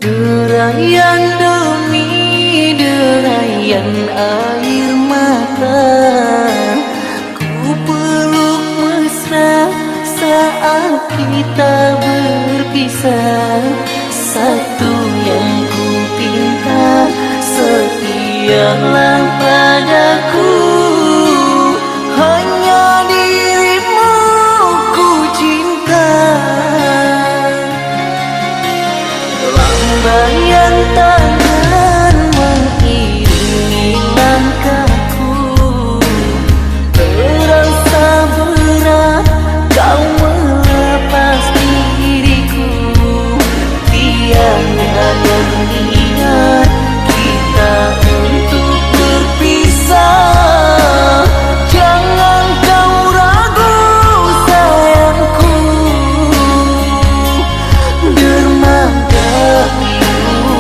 Derayan demi derayan air mata, ku peluk mesra saat kita berpisah. Satu yang ku pinta, setialah padaku. Hanya dirimu ku cinta. Lambaian tangan mengiringi langkahku, terasa berat kau melepas diriku. Tiada berniat kita untuk berpisah. Jangan kau ragu sayangku, dermaga biru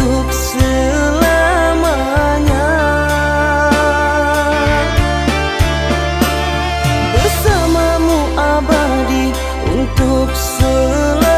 untuk selamanya. Bersamamu abadi untuk selamanya.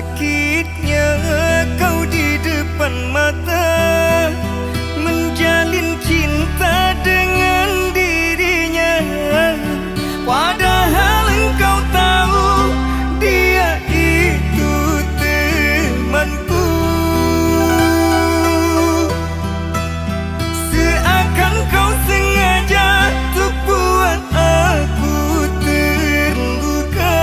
sakitnya kau di depan mata, menjalin cinta dengan dirinya, padahal engkau tahu dia itu temanku. Seakan kau sengaja untuk buat aku terluka.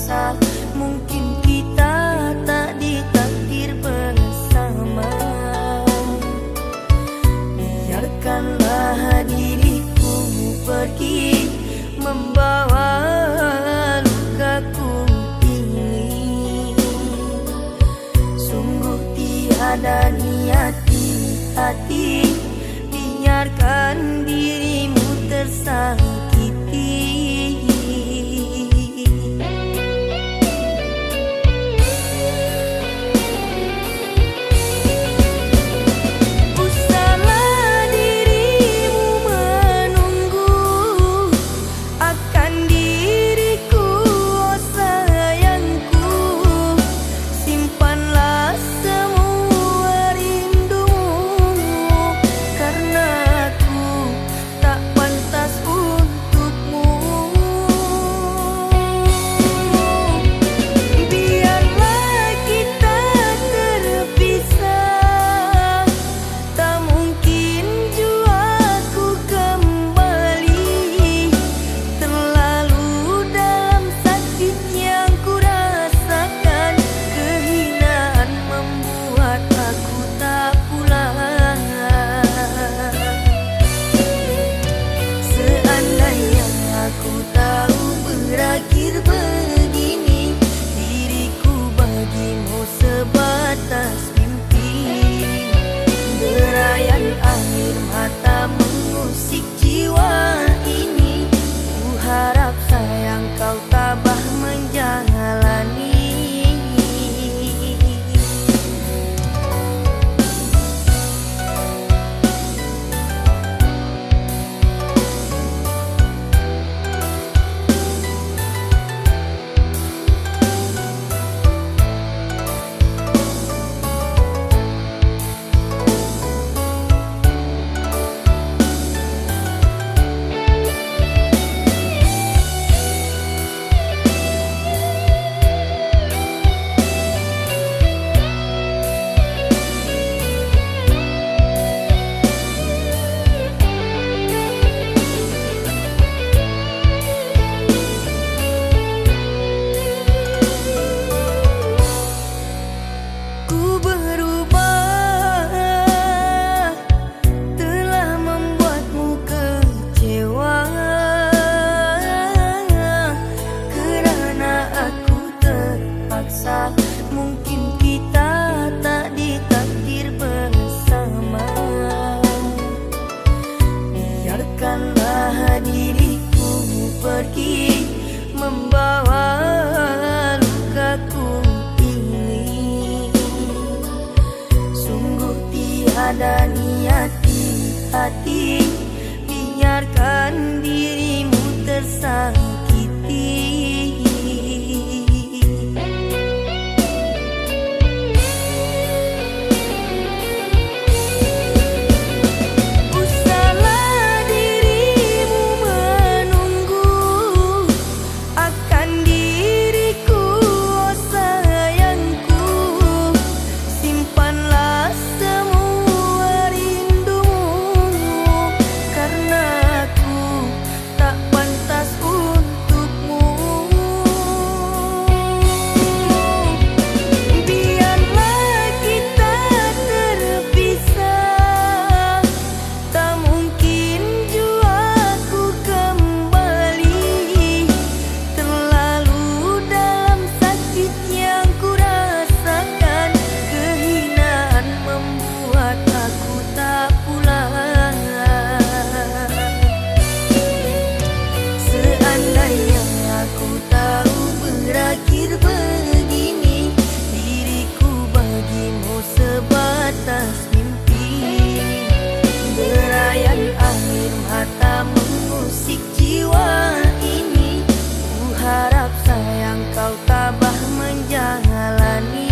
terpaksa, mungkin kita tak ditakdir bersama. Biarkanlah diriku pergi membawa lukaku ini. Sungguh tiada niat di hati, biarkan dirimu tersakiti. Usahlah dirimu menunggu akan diriku, oh sayangku. Simpanlah semua rindumu, karena aku tak pantas untukmu. Biarlah kita terpisah, tak mungkin jua ku kembali. Terlalu dalam sakit yang ku rasakan, kehinaan membuat aku tak pulang. Seandainya aku tahu berakhir begini, diriku bagimu sebatas mimpi. Derayan air mata mengusik jiwa ini, ku harap sayang kau tabah menjalani. Ku berubah, telah membuatmu kecewa, kerana aku terpaksa, mungkin kita tak ditakdir bersama. Biarkanlah diriku pergi membawa lukaku ini. Sungguh tiada niat di hati, biarkan dirimu tersakiti. Usahlah dirimu menunggu akan diriku, oh sayangku. Simpanlah semua rindumu, karena aku tak pantas untukmu. Biarlah kita terpisah, tak mungkin jua ku kembali. Terlalu dalam sakit yang ku rasakan, kehinaan membuat aku tak pulang. Seandainya aku tahu berakhir begini, diriku bagimu sebatas mimpi. Derayan air mata mengusik jiwa ini, ku harap sayang kau tabah menjalani.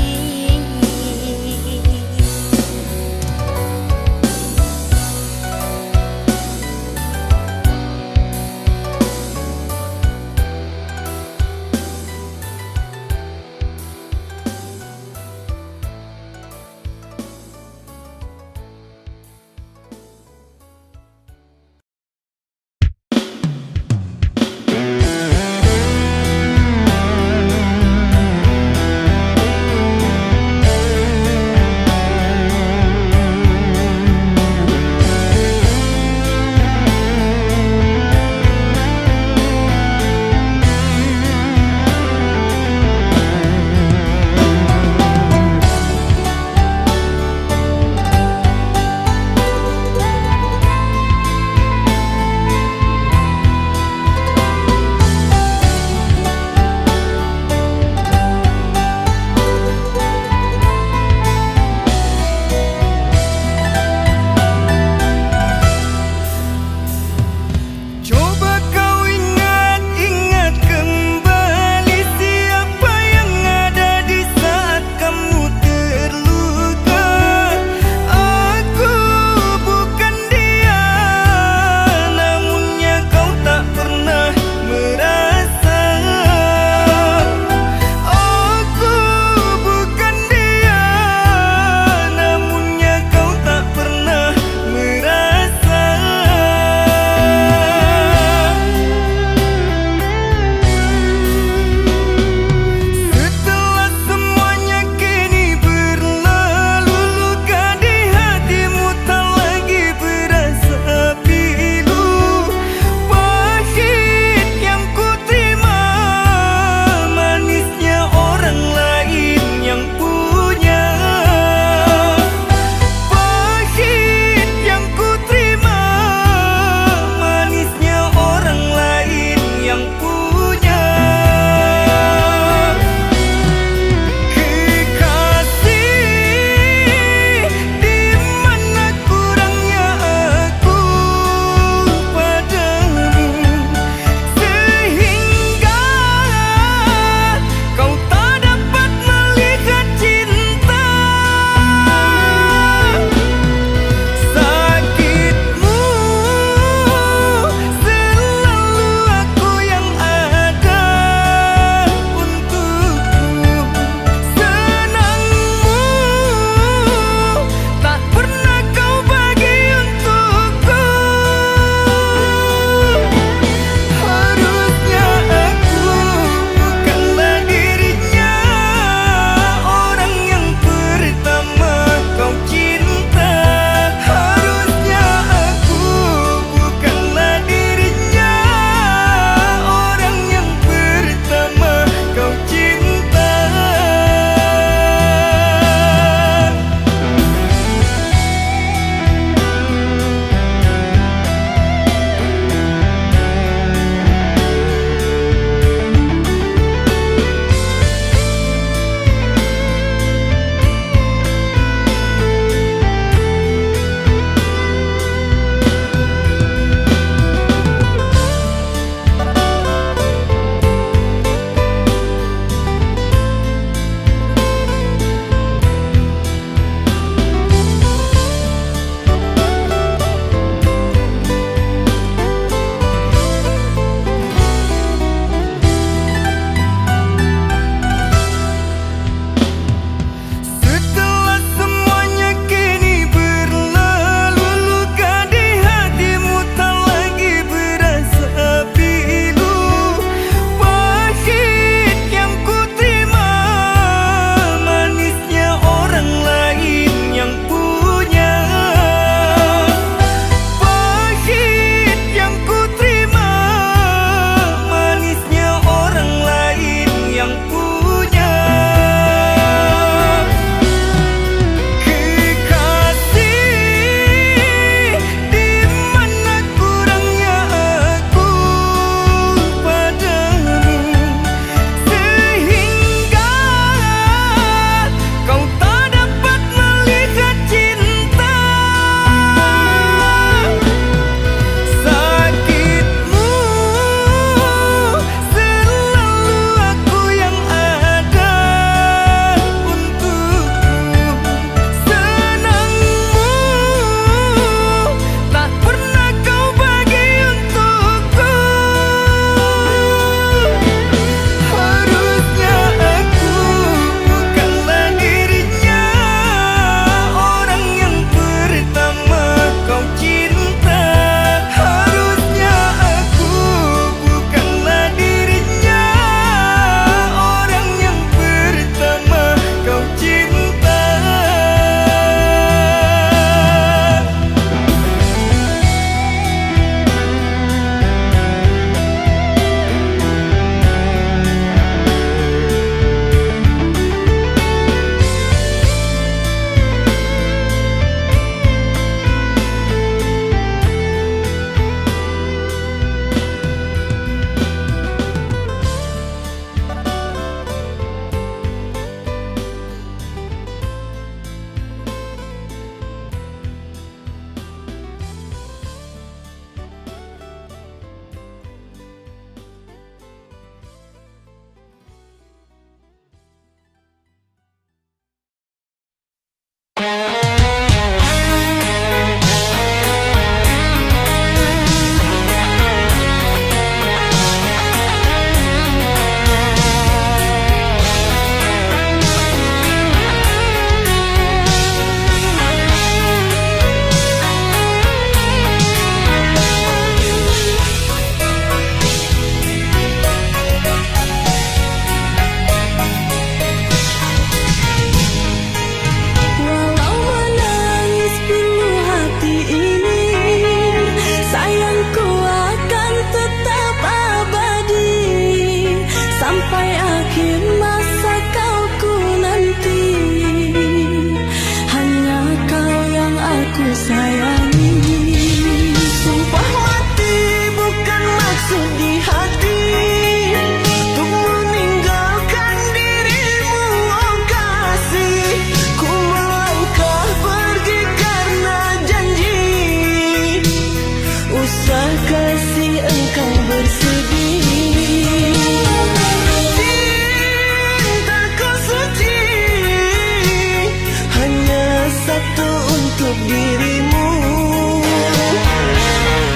dirimu.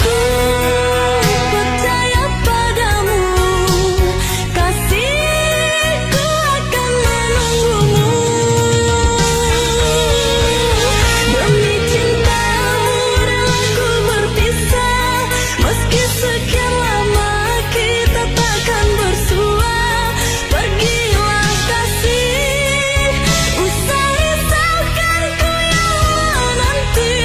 Ku percaya padamu, kasihku akan menunggumu. Demi cintamu relaku berpisah, meski sekian lama kita takkan bersua. Pergilah kasih, usah risaukan ku yang menanti.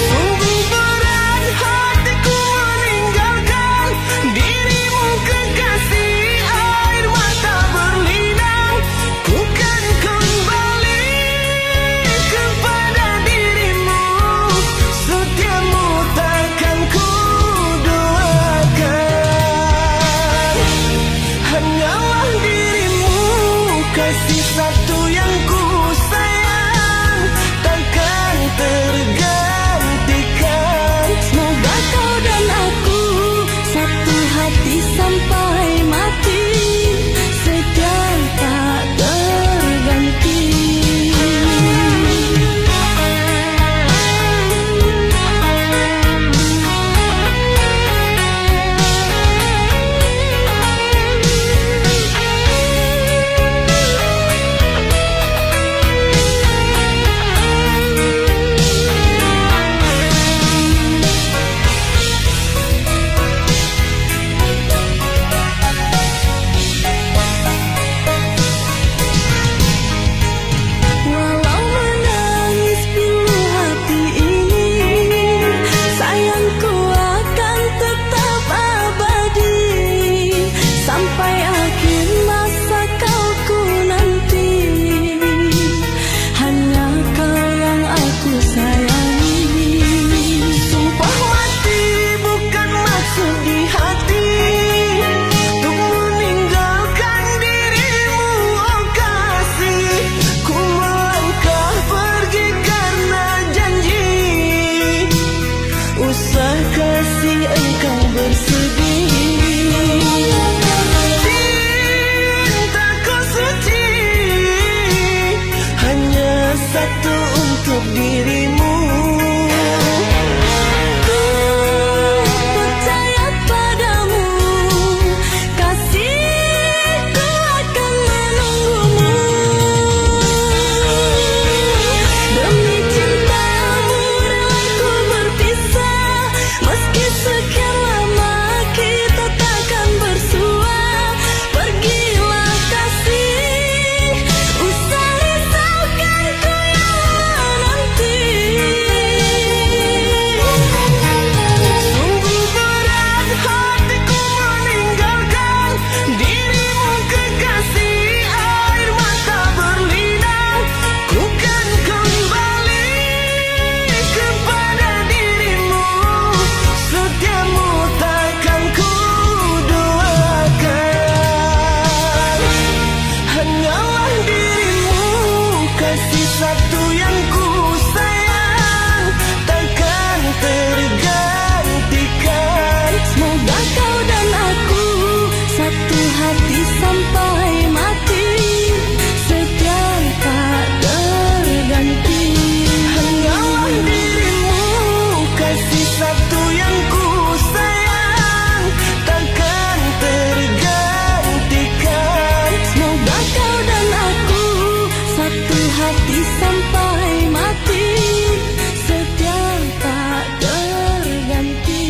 Sungguh berat hatiku meninggalkan dirimu kekasih, air mata berlinang. Ku kan kembali kepada dirimu, setiamu takkan ku doakan. Hanyalah dirimu, kasih satu yang ku sayang, takkan tergantikan. Semoga kau dan aku satu hati sampai mati, setia tak terganti. Walau menangis pilu hati ini, sayangku akan tetap abadi sampai akhir masa kau ku nanti. Hanya kau yang aku sayangi. Sumpah mati bukan maksud di hati, untuk meninggalkan dirimu, oh kasih. Ku melangkah pergi karena janji, usah kasih engkau bersedih. Cintaku suci, hanya satu untuk dirimu. Ku percaya padamu, kasihku akan menunggumu. Demi cintamu relaku berpisah, meski sekian lama kita takkan bersua. Pergilah kasih, usah risaukan ku yang menanti. Sungguh berat hatiku meninggalkan dirimu kekasih, air mata berlinang. Ku kan kembali kepada dirimu, setiamu takkan ku doakan. Hanyalah dirimu, kasih satu yang ku sayang, takkan tergantikan. Semoga kau dan aku satu hati sampai mati, setia tak terganti. Hanyalah dirimu, kasih satu yang ku sayang, takkan tergantikan. Semoga kau dan aku satu hati sampai mati, setia tak terganti.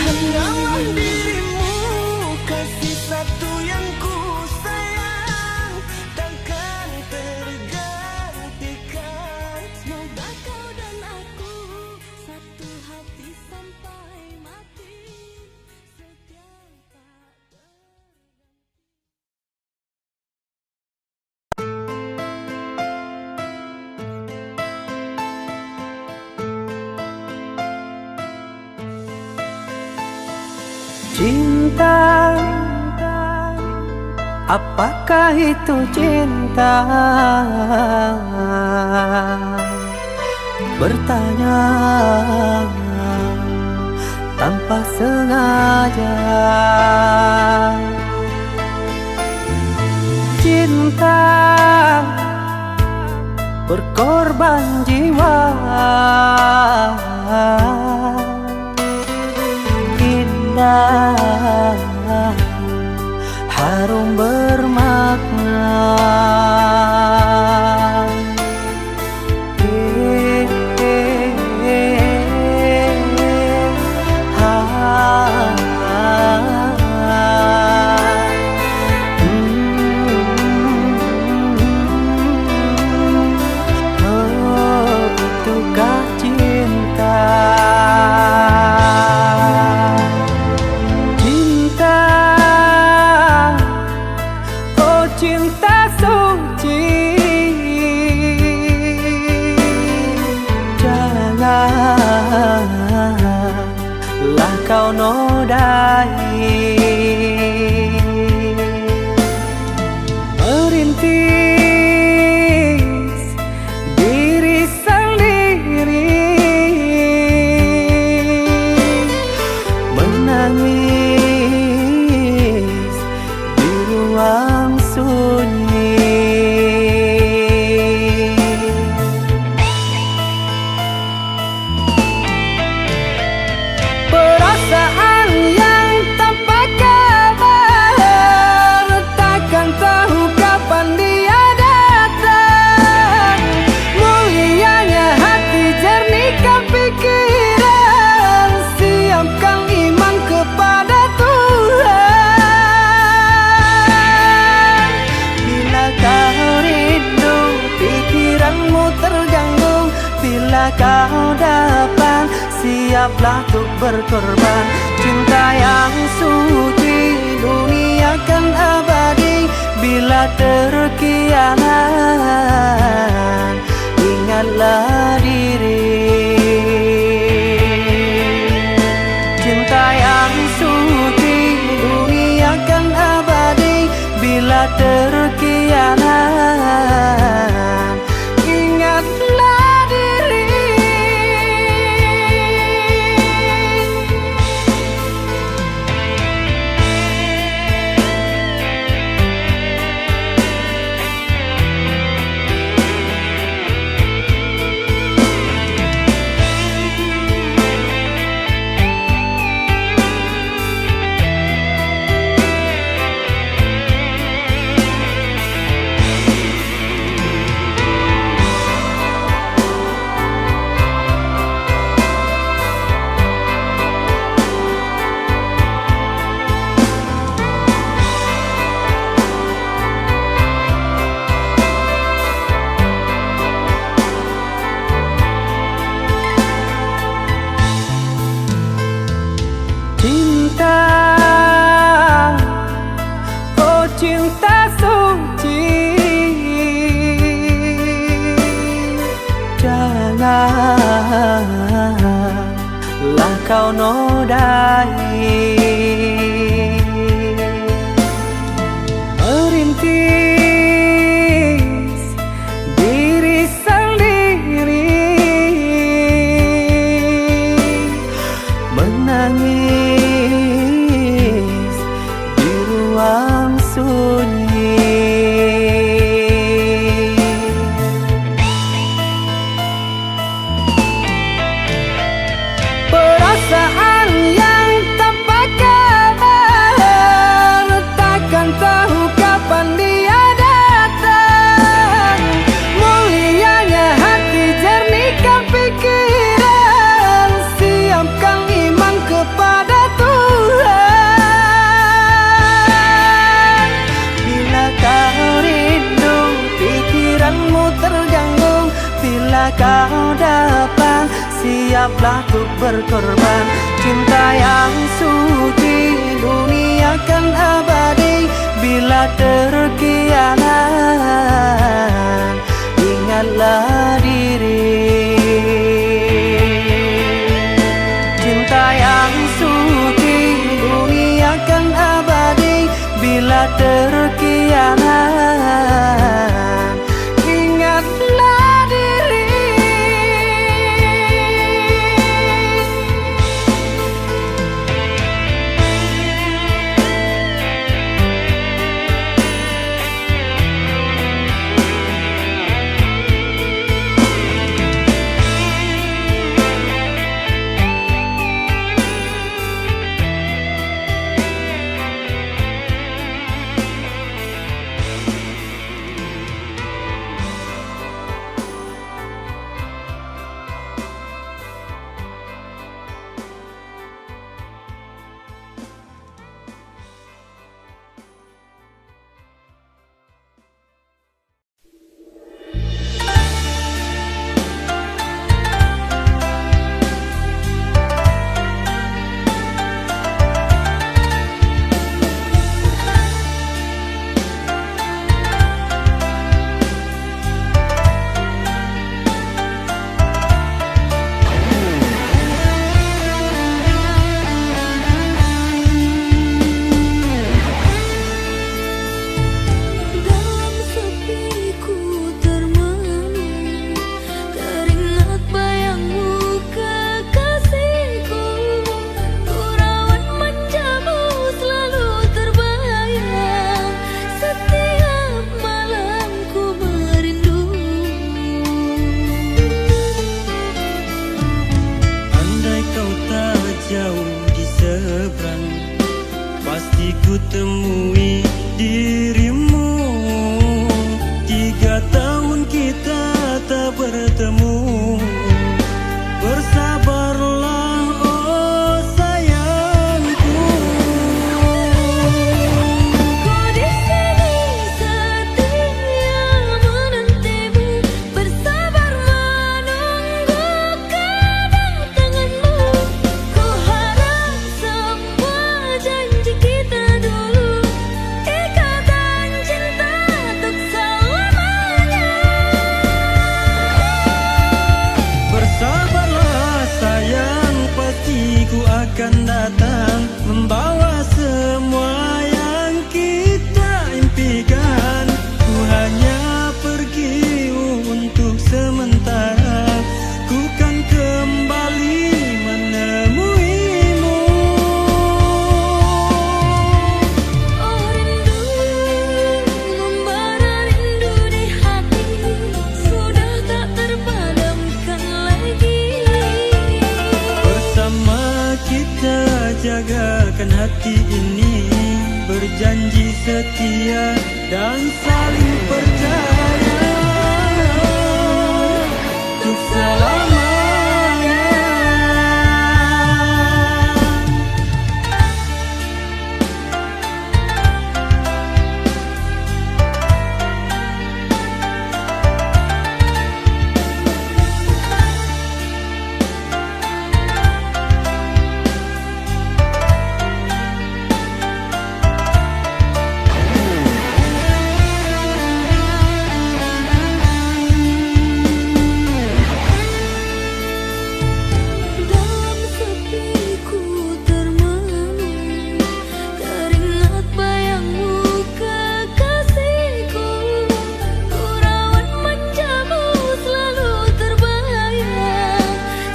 Hanyalah dirimu, kasih satu yang ku sayang, takkan tergantikan. Semoga kau dan aku satu hati sampai mati, setia tak Cinta, apakah itu cinta? Bertanya tanpa sengaja. Cinta, dalam jiwa. Indah, harum bermakna. Itukah cinta? Cinta, oh cinta suci, janganlah kau nodai. Merintis diri sendiri, menangis di ruang sunyi. Perasaan yang tanpa kabar, takkan tahu kapan dia datang. Mulianya hati, jernihkan pikiran, siapkan iman kepada Tuhan. Bila kau rindu, pikiranmu terganggu, bila kau datang, siaplah untuk berkorban. Cinta yang suci, dunia kan abadi. Bila terkianat, ingatlah diri. Cinta yang suci, dunia kan abadi. Bila terkianat, ingatlah diri. Cinta, oh cinta suci, janganlah kau nodai. Merintis diri sendiri, menangis di ruang sunyi. Perasaan yang tanpa kabar, takkan tahu kapan dia datang. Mulianya hati, jernihkan pikiran, siapkan iman kepada Tuhan. Bila kau rindu, pikiranmu terganggu, bila kau datang, siaplah untuk berkorban. Cinta yang suci, dunia kan abadi. Bila terkianat, ingatlah diri. Cinta yang suci, dunia kan abadi. Bila terkianat, ingatlah diri. pasti ku temui dirimu. 3 tahun kita tak bertemu. Bersabarlah oh sayangku. Ku di sini setia menantimu, bersabar menunggu kedatanganmu. Ku harap semua janji kita dulu, ikatan cinta untuk selamanya. Bersabarlah sayang, pasti ku akan datang, membawa semua yang kita impikan. Ku hanya pergi untuk sementara, ku kan kembali menemuimu. Oh rindu, membara rindu di hati, sudah tak terpadamkan lagi. Bersama kita jagakan hati ini, berjanji setia dan saling percaya untuk selamanya. Dalam sepiku termenung, teringat bayangmu kekasihku. Ku rawat manjamu selalu terbayang,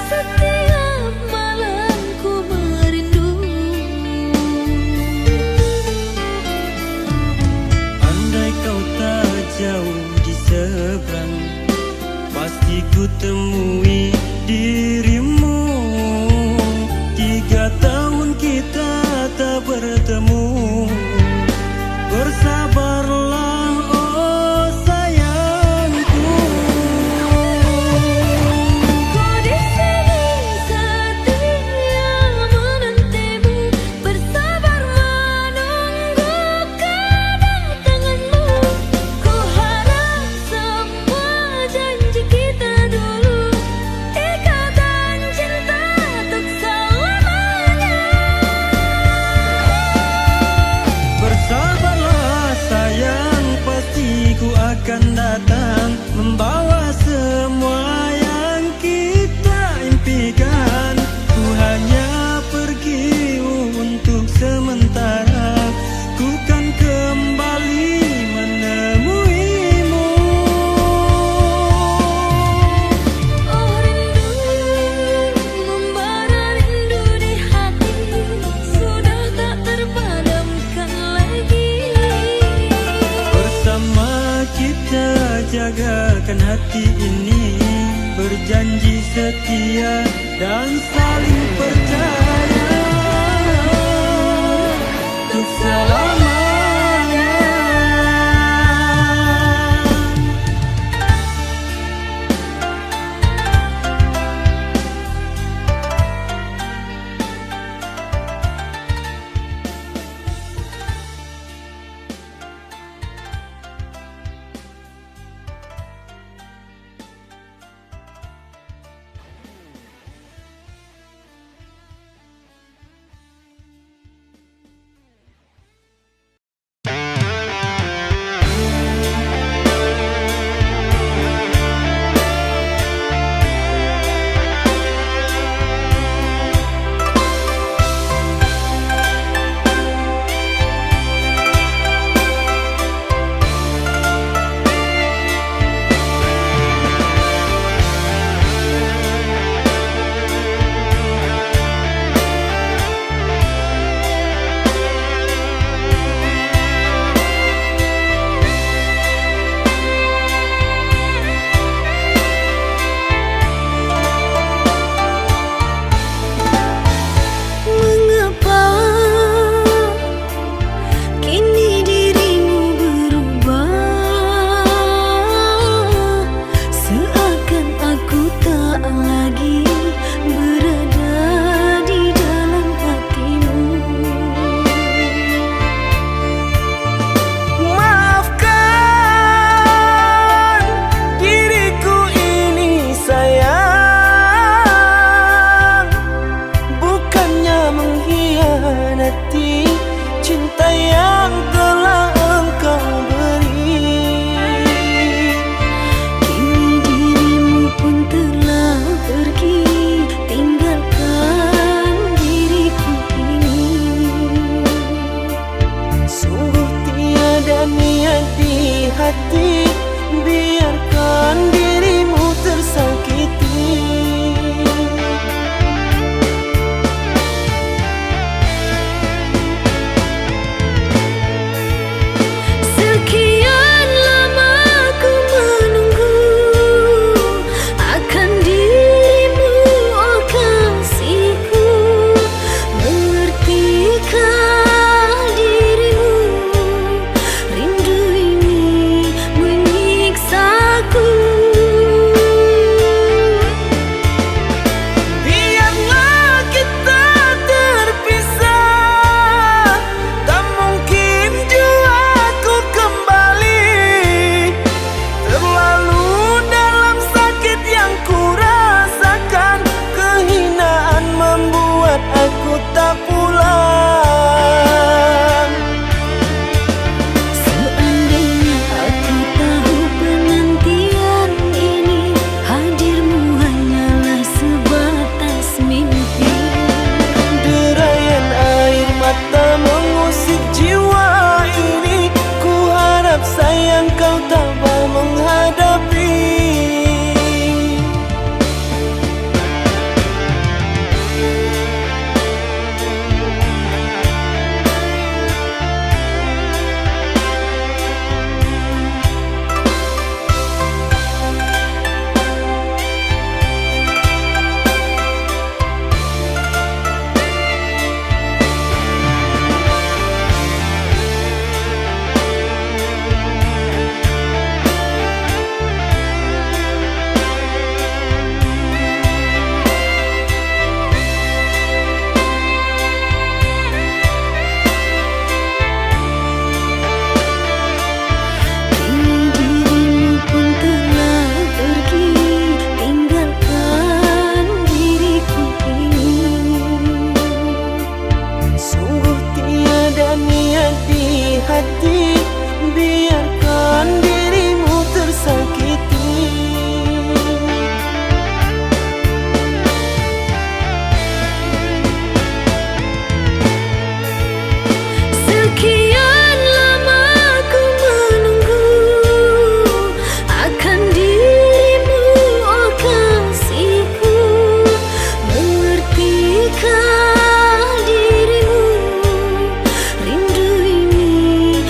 setiap malam ku merindu. Andai kau tak jauh di seberang, pasti ku temui dirimu. 3 tahun kita tak bertemu. Bersabarlah oh sayangku. Ku di sini setia menantimu, bersabar menunggu kedatanganmu. Ku harap semua janji kita dulu, ikatan cinta untuk selamanya. Bersabarlah sayang, pasti ku akan datang, membawa semua yang kita impikan. Ku hanya pergi untuk sementara, ku kan kembali menemuimu. Oh rindu, membara rindu di hati, sudah tak terpadamkan lagi. Bersama kita jagakan hati ini, berjanji setia dan saling percaya untuk selamanya. Sungguh tiada niat di hati, biarkan dirimu tersakiti. Sekian lama ku menunggu akan dirimu, oh kasihku. Mengertikah dirimu, rindu ini menyiksaku. Biarlah kita terpisah, tak mungkin jua ku kembali. Terlalu dalam sakit yang ku rasakan, kehinaan membuat aku tak pulang. Seandainya aku tahu penantian ini, hadirmu hanyalah sebatas mimpi. Derayan air mata mengusik jiwa ini, ku harap sayang kau tabah menghadapi. Kini dirimu pun telah pergi, tinggalkan diriku ini. Sungguh tiada niat di hati, biarkan dirimu tersakiti. Sekian lama ku menunggu akan dirimu, oh kasihku. Mengertikah dirimu, rindu ini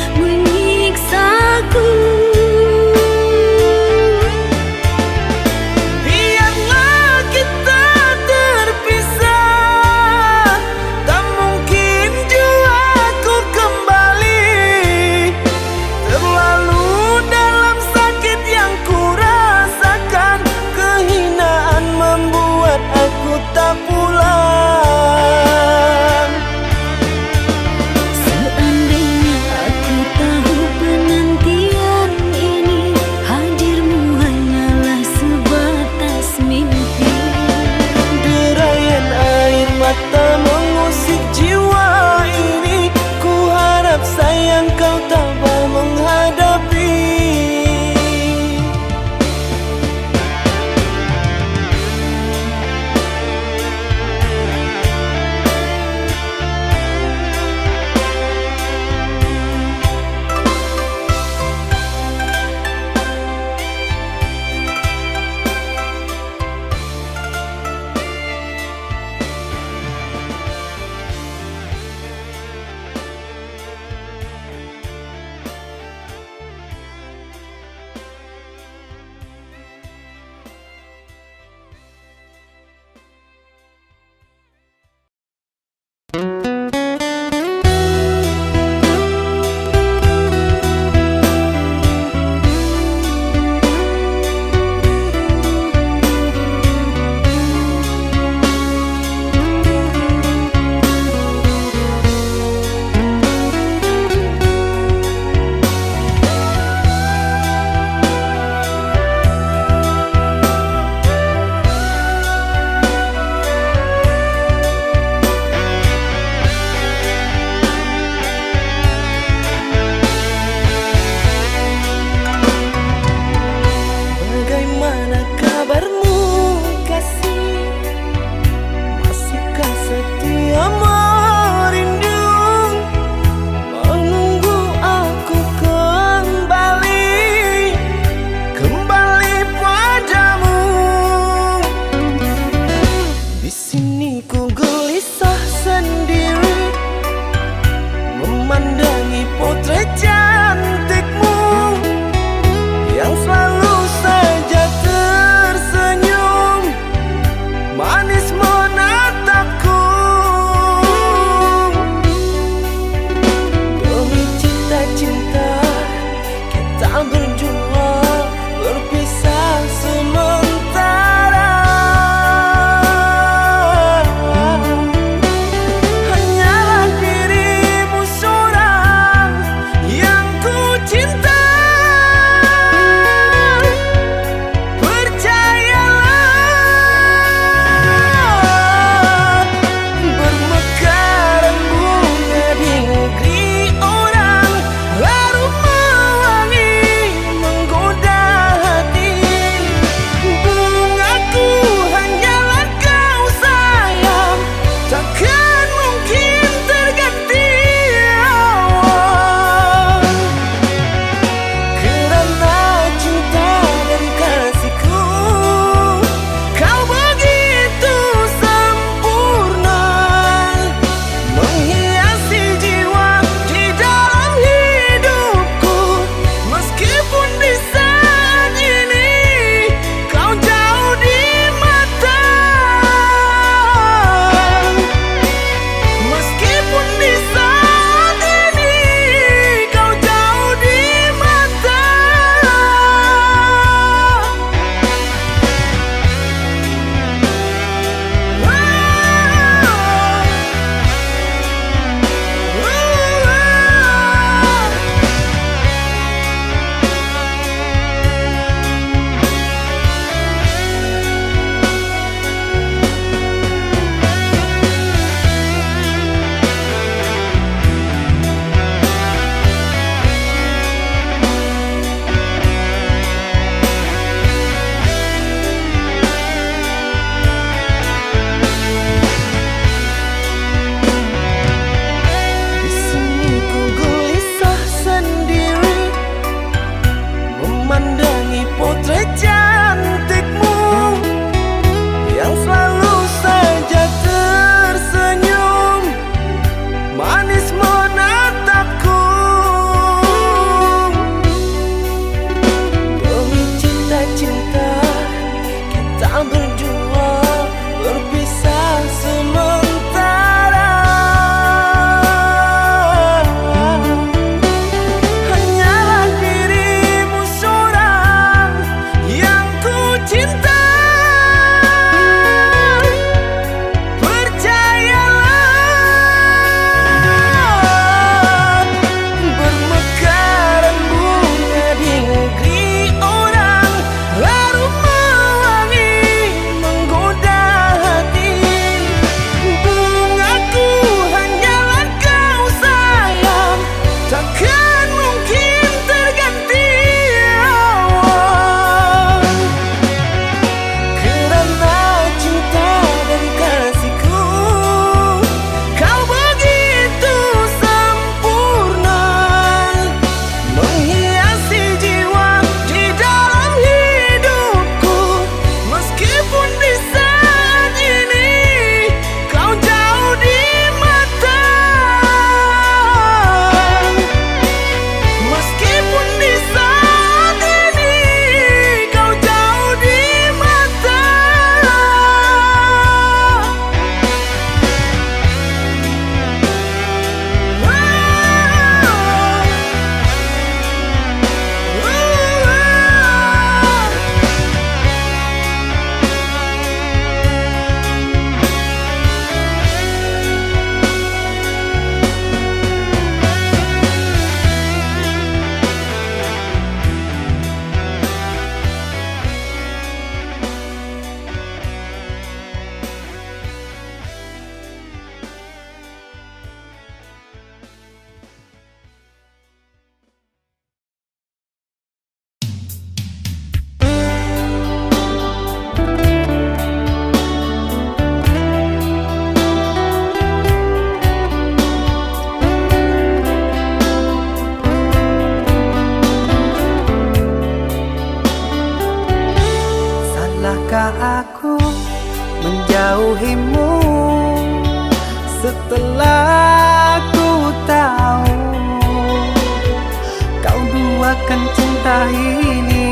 cinta ini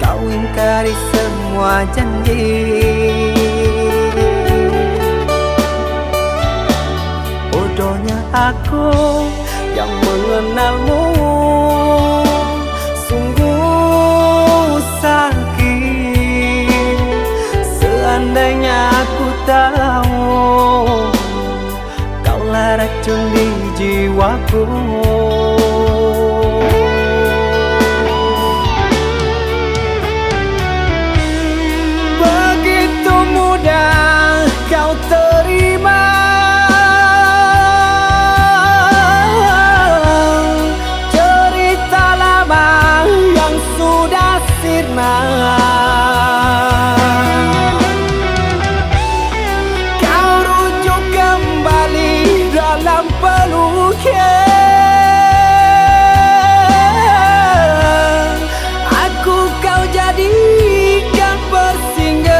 kau ingkari semua janji. Bodohnya aku yang mengenalmu, sungguh sakit. Seandainya aku tahu kaulah racun di jiwaku. Begitu mudah kau terima cerita lama yang sudah sirna. Kau rujuk kembali dalam peluknya. Aku kau jadikan persinggahan.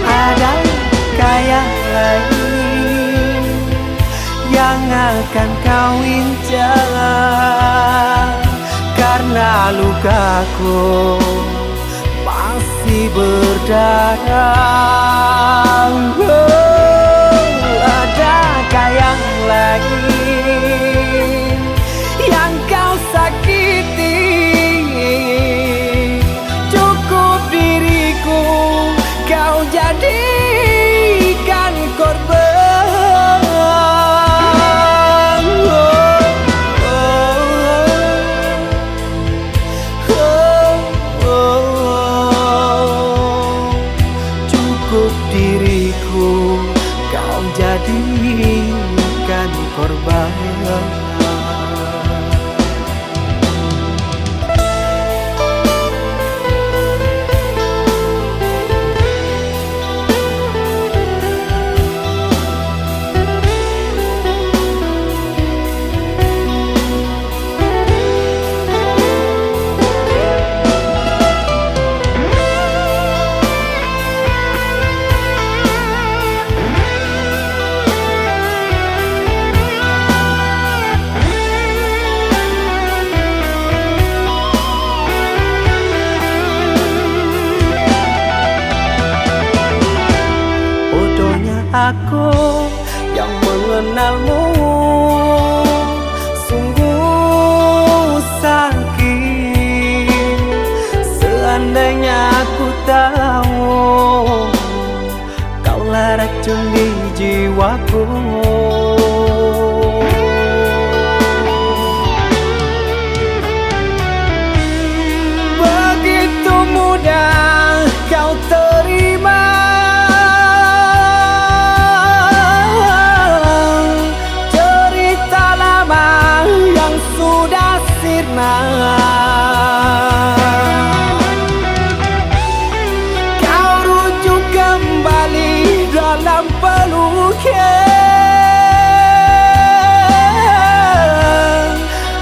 Adakah yang lain yang akan kau incar? Karena lukaku masih berdarah. Adakah yang lain yang kau sakiti? Cukup diriku kau jadikan korban. Cukup diriku kau jadikan korban. Bodohnya aku yang mengenalmu, sungguh sakit. Seandainya aku tahu kaulah racun di jiwaku. Begitu mudah kau terima cerita lama yang sudah sirna. Kau rujuk kembali dalam peluknya.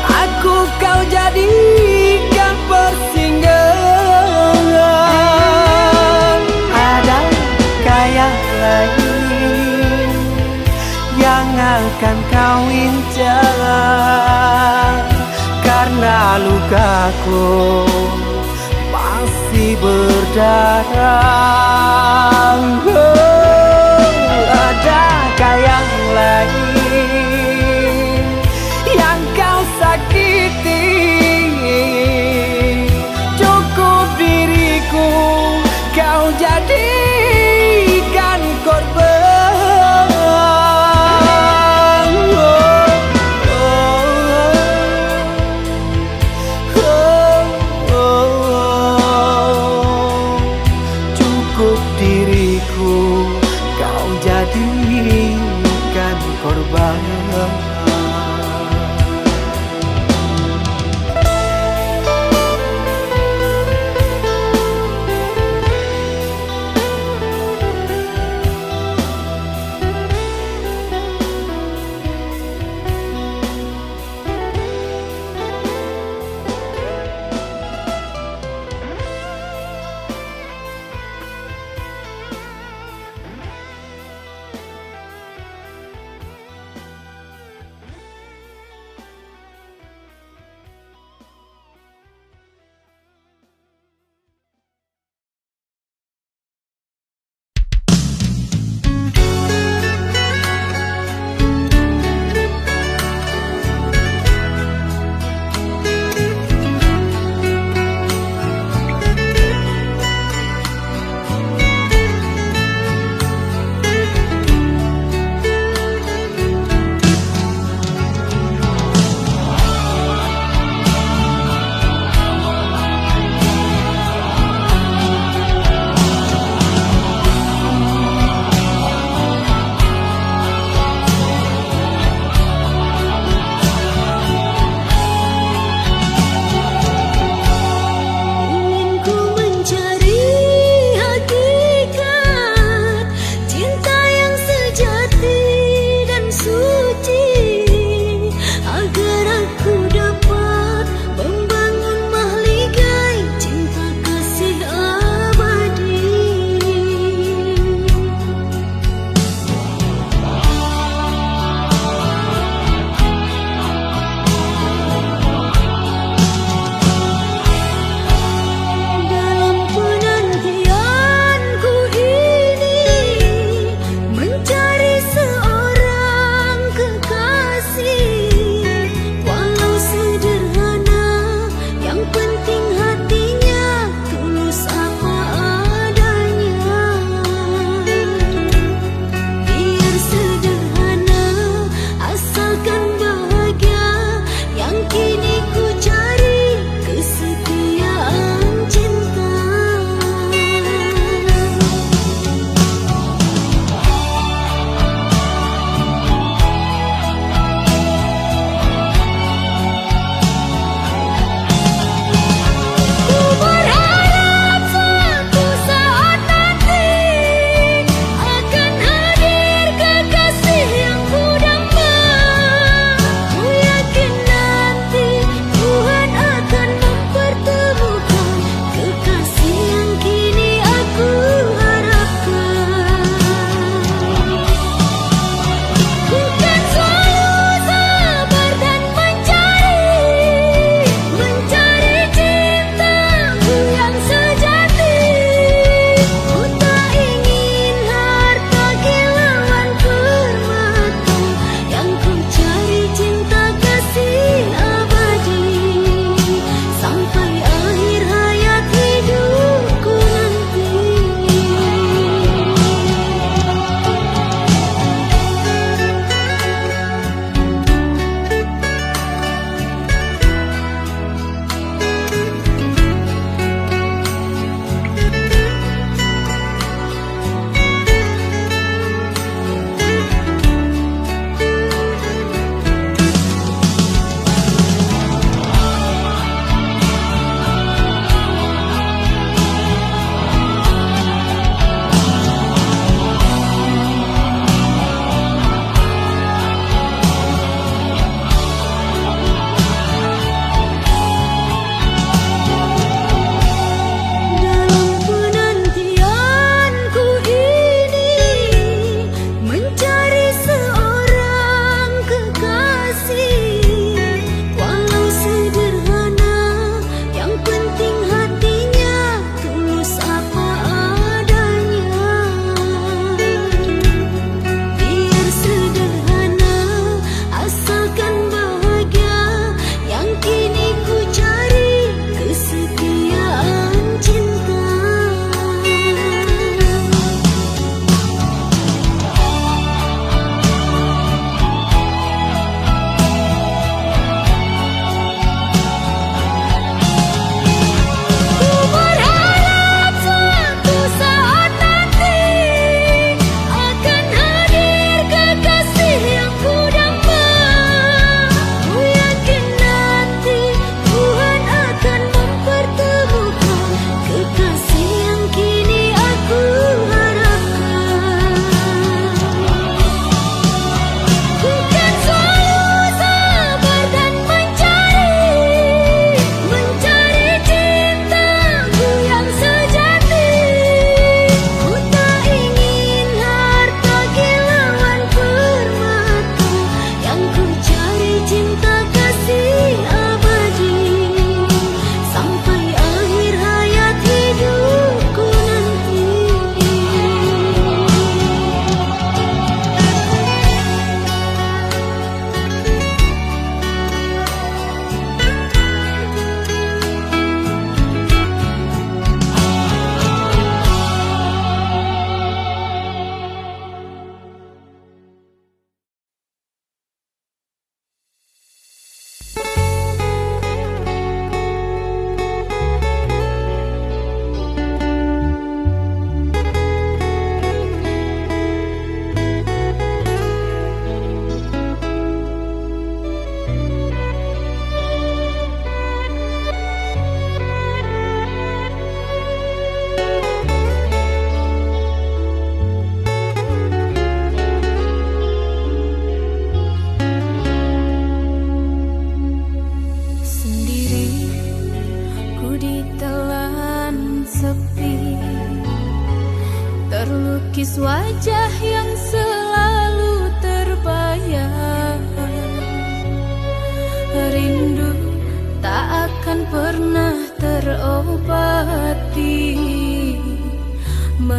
Aku kau jadikan persinggahan. Adakah yang lain yang akan kau incar? Karena lukaku masih berdarah. Adakah yang lain yang kau sakiti? Cukup diriku kau jadikan korban. Cukup diriku kau jadikan korban.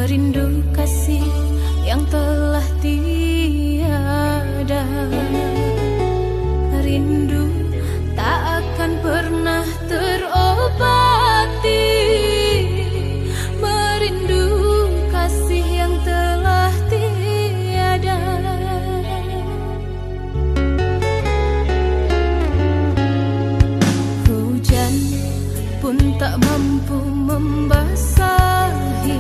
Merindu kasih yang telah tiada. Rindu tak akan pernah terobati. Merindu kasih yang telah tiada. Hujan pun tak mampu membasahi,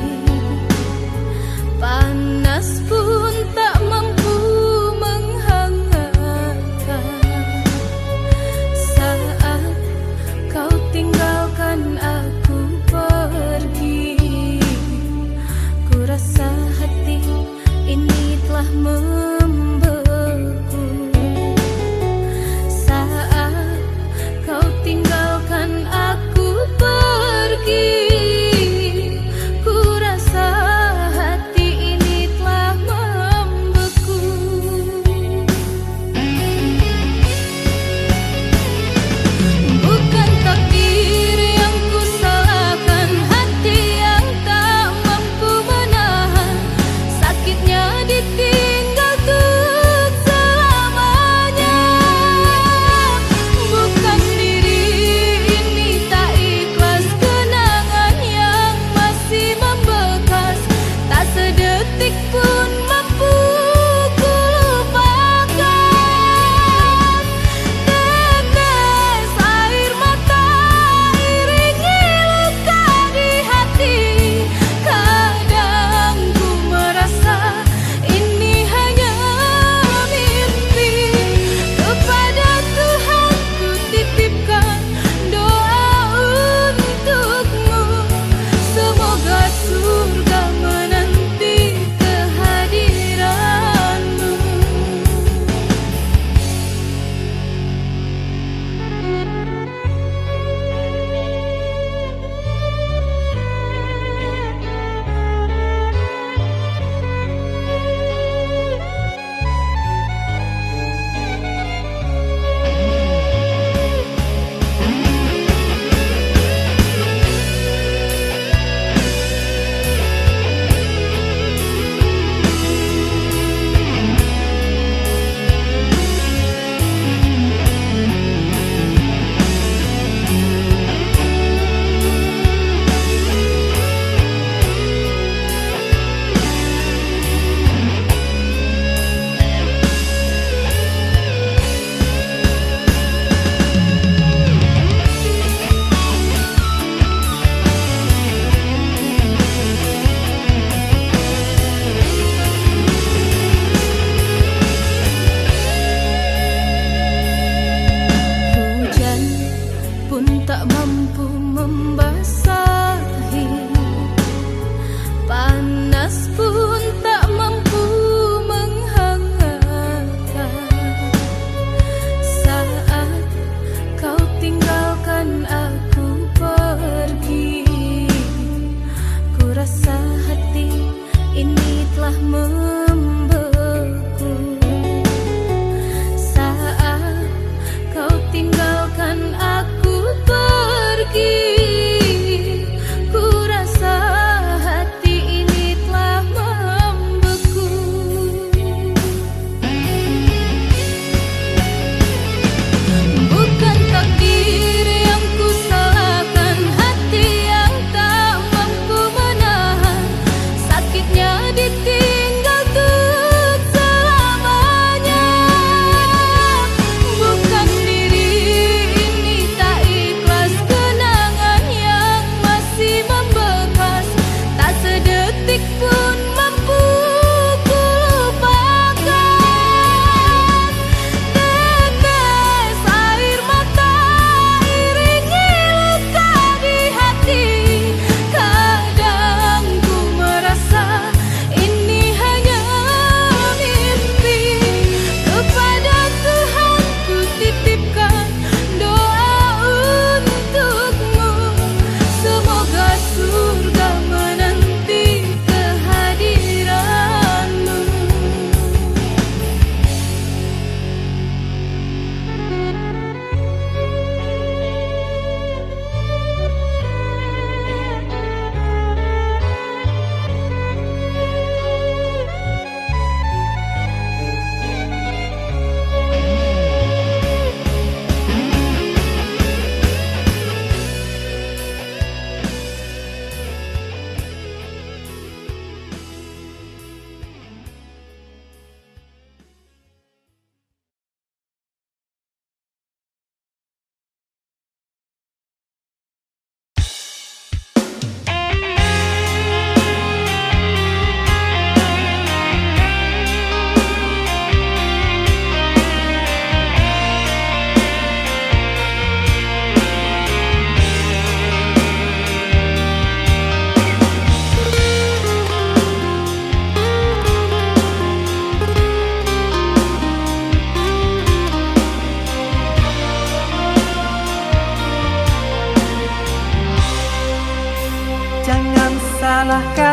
panas pun tak mampu menghangatkan.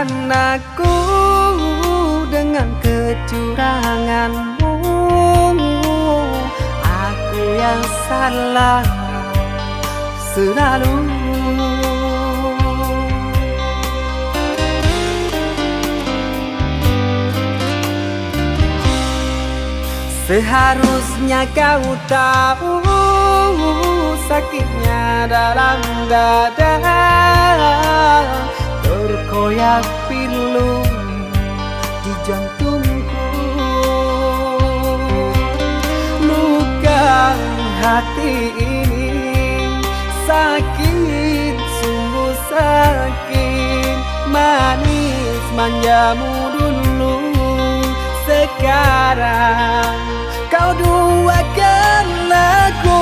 salahkan aku dengan kecuranganmu. Aku yang salah selalu. Seharusnya kau tahu sakitnya dalam dada, terkoyak pilu di jantungku. Luka hati ini sakit, sungguh sakit. Manis manjamu dulu, sekarang kau duakan aku.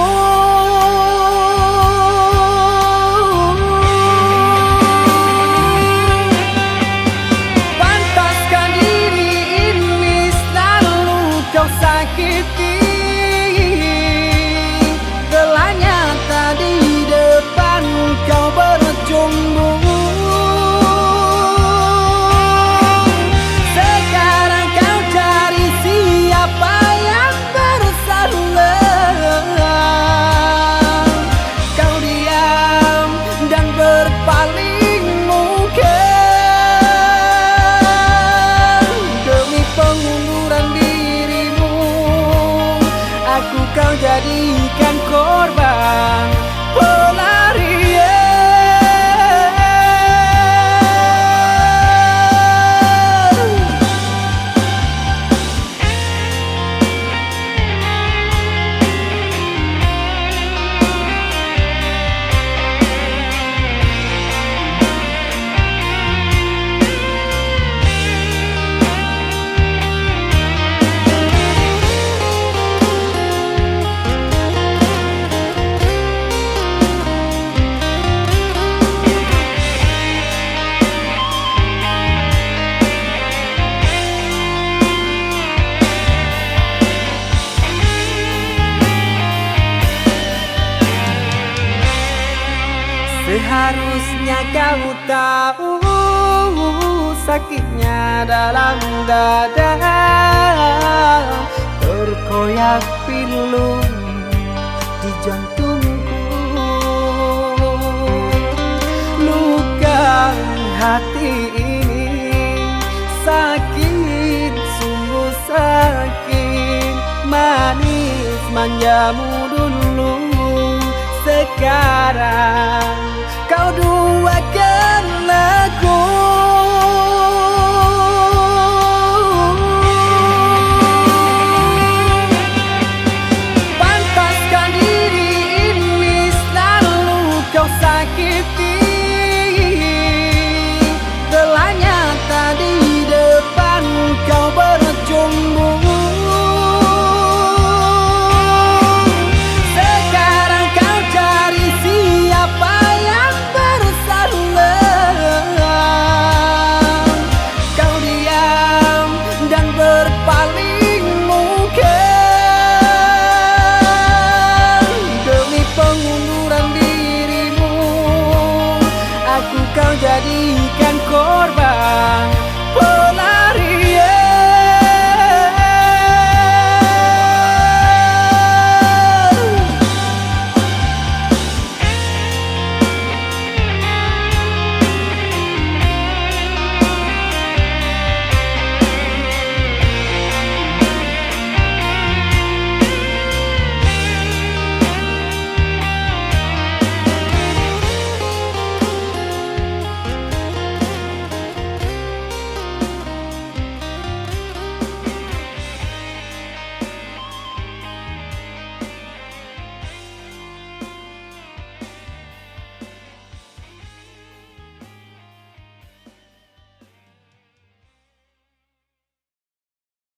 Pantaskan diri ini selalu kau sakiti. Telah nyata di depan kau bercumbu. Kau jadikan korban pelarian. Seharusnya kau tahu sakitnya dalam dada, terkoyak pilu di jantungku. Luka hati ini sakit, sungguh sakit. Manis manjamu dulu, sekarang